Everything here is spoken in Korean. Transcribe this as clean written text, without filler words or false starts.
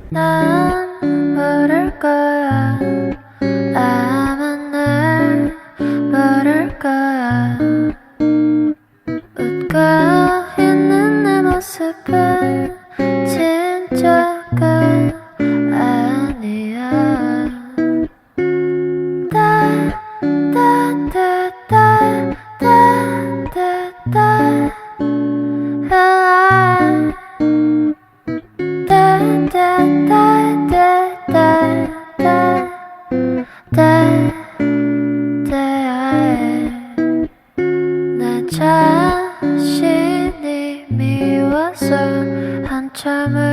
난 모를 거야. 아마 날 모를 거야. 웃고 있는 내 모습은 진짜가 아니야. 나 자신이 미워서 한참을